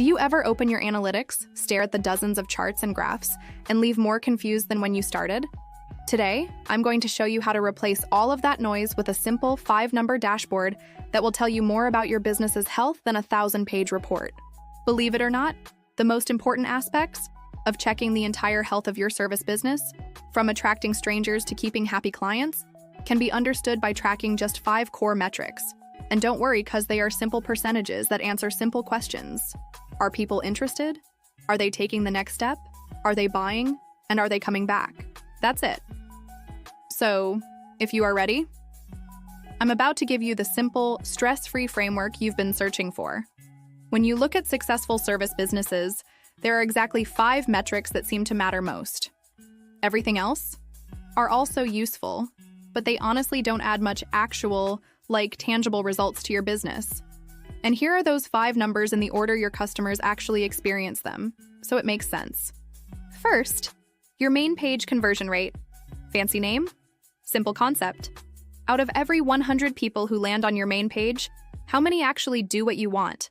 Do you ever open your analytics, stare at the dozens of charts and graphs, and leave more confused than when you started? Today, I'm going to show you how to replace all of that noise with a simple 5-number dashboard that will tell you more about your business's health than a 1,000-page report. Believe it or not, the most important aspects of checking the entire health of your service business, from attracting strangers to keeping happy clients, can be understood by tracking just 5 core metrics. And don't worry, because they are simple percentages that answer simple questions. Are people interested? Are they taking the next step? Are they buying? And are they coming back? That's it. So, if you are ready, I'm about to give you the simple, stress-free framework you've been searching for. When you look at successful service businesses, there are exactly 5 metrics that seem to matter most. Everything else are also useful, but they honestly don't add much actual, tangible results to your business. And here are those 5 numbers in the order your customers actually experience them, so it makes sense. First, your main page conversion rate. Fancy name? Simple concept. Out of every 100 people who land on your main page, how many actually do what you want?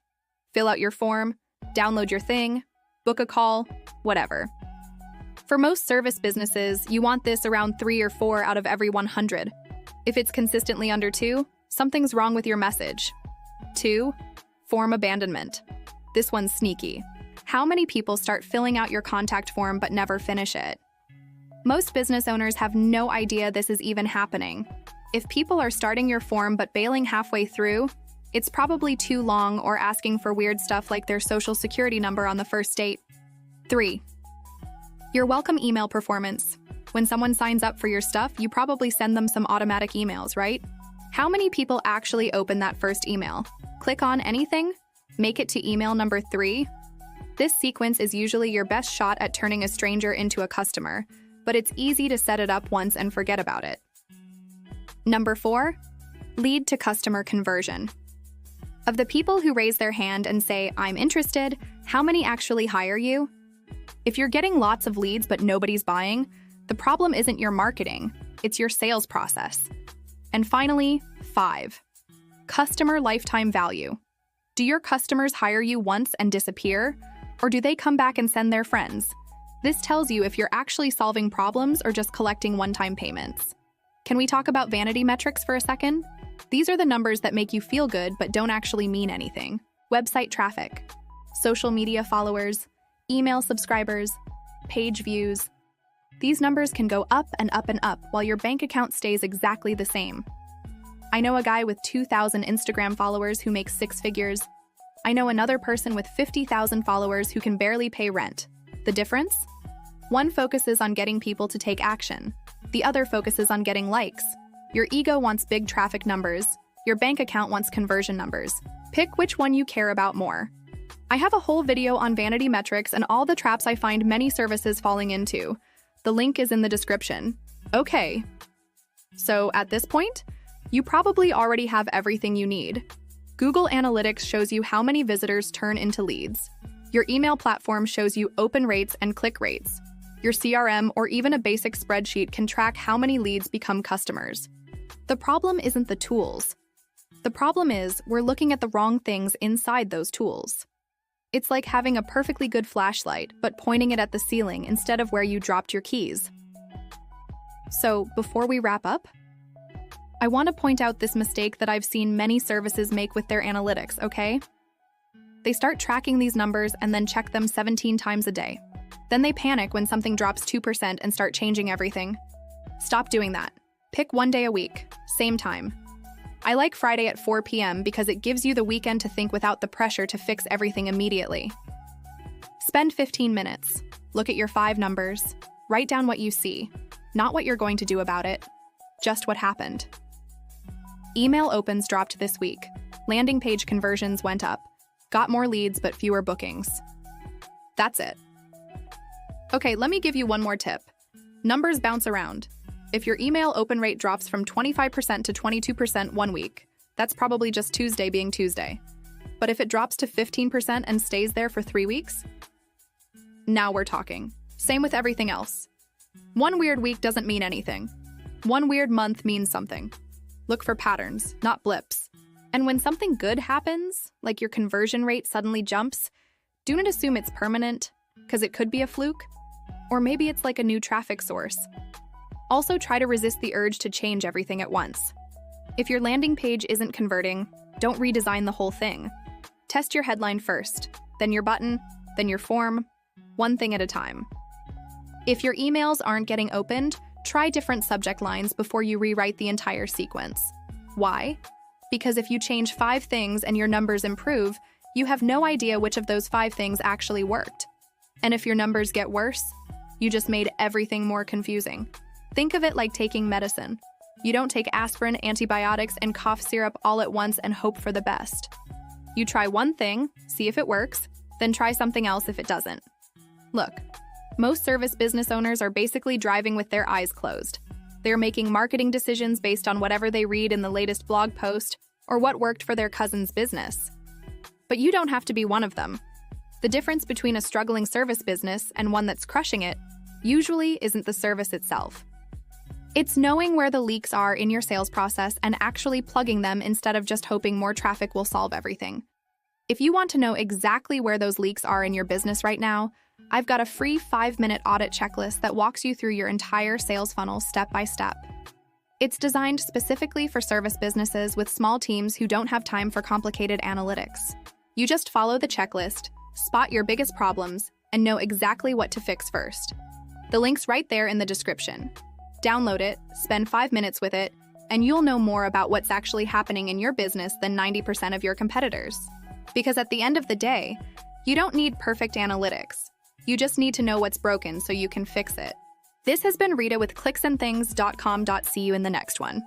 Fill out your form, download your thing, book a call, whatever. For most service businesses, you want this around 3 or 4 out of every 100. If it's consistently under 2, something's wrong with your message. 2, form abandonment. This one's sneaky. How many people start filling out your contact form but never finish it? Most business owners have no idea this is even happening. If people are starting your form but bailing halfway through, it's probably too long or asking for weird stuff like their social security number on the first date. 3, your welcome email performance. When someone signs up for your stuff, you probably send them some automatic emails, right? How many people actually open that first email? Click on anything? Make it to email number 3? This sequence is usually your best shot at turning a stranger into a customer, but it's easy to set it up once and forget about it. Number 4, lead to customer conversion. Of the people who raise their hand and say, "I'm interested," how many actually hire you? If you're getting lots of leads but nobody's buying, the problem isn't your marketing, it's your sales process. And finally, 5, customer lifetime value. Do your customers hire you once and disappear, or do they come back and send their friends? This tells you if you're actually solving problems or just collecting one-time payments. Can we talk about vanity metrics for a second? These are the numbers that make you feel good but don't actually mean anything. Website traffic, social media followers, email subscribers, page views. These numbers can go up and up and up while your bank account stays exactly the same. I know a guy with 2,000 Instagram followers who makes 6 figures. I know another person with 50,000 followers who can barely pay rent. The difference? One focuses on getting people to take action. The other focuses on getting likes. Your ego wants big traffic numbers. Your bank account wants conversion numbers. Pick which one you care about more. I have a whole video on vanity metrics and all the traps I find many services falling into. The link is in the description. Okay. So at this point, you probably already have everything you need. Google Analytics shows you how many visitors turn into leads. Your email platform shows you open rates and click rates. Your CRM or even a basic spreadsheet can track how many leads become customers. The problem isn't the tools. The problem is we're looking at the wrong things inside those tools. It's like having a perfectly good flashlight, but pointing it at the ceiling instead of where you dropped your keys. So, before we wrap up, I want to point out this mistake that I've seen many services make with their analytics, okay? They start tracking these numbers and then check them 17 times a day. Then they panic when something drops 2% and start changing everything. Stop doing that. Pick one day a week, same time. I like Friday at 4 p.m. because it gives you the weekend to think without the pressure to fix everything immediately. Spend 15 minutes. Look at your 5 numbers. Write down what you see, not what you're going to do about it, just what happened. Email opens dropped this week. Landing page conversions went up. Got more leads but fewer bookings. That's it. Okay, let me give you one more tip. Numbers bounce around. If your email open rate drops from 25% to 22% one week, that's probably just Tuesday being Tuesday. But if it drops to 15% and stays there for 3 weeks, now we're talking. Same with everything else. One weird week doesn't mean anything. One weird month means something. Look for patterns, not blips. And when something good happens, like your conversion rate suddenly jumps, Do not assume it's permanent, because it could be a fluke, or maybe it's like a new traffic source. Also, try to resist the urge to change everything at once. If your landing page isn't converting, don't redesign the whole thing. Test your headline first, then your button, then your form, one thing at a time. If your emails aren't getting opened, try different subject lines before you rewrite the entire sequence. Why? Because if you change 5 things and your numbers improve, you have no idea which of those 5 things actually worked. And if your numbers get worse, you just made everything more confusing. Think of it like taking medicine. You don't take aspirin, antibiotics, and cough syrup all at once and hope for the best. You try one thing, see if it works, then try something else if it doesn't. Look, most service business owners are basically driving with their eyes closed. They're making marketing decisions based on whatever they read in the latest blog post or what worked for their cousin's business. But you don't have to be one of them. The difference between a struggling service business and one that's crushing it usually isn't the service itself. It's knowing where the leaks are in your sales process and actually plugging them instead of just hoping more traffic will solve everything. If you want to know exactly where those leaks are in your business right now, I've got a free 5-minute audit checklist that walks you through your entire sales funnel step by step. It's designed specifically for service businesses with small teams who don't have time for complicated analytics. You just follow the checklist, spot your biggest problems, and know exactly what to fix first. The link's right there in the description. Download it, spend 5 minutes with it, and you'll know more about what's actually happening in your business than 90% of your competitors. Because at the end of the day, you don't need perfect analytics. You just need to know what's broken so you can fix it. This has been Rita with ClicksandThings.com. See you in the next one.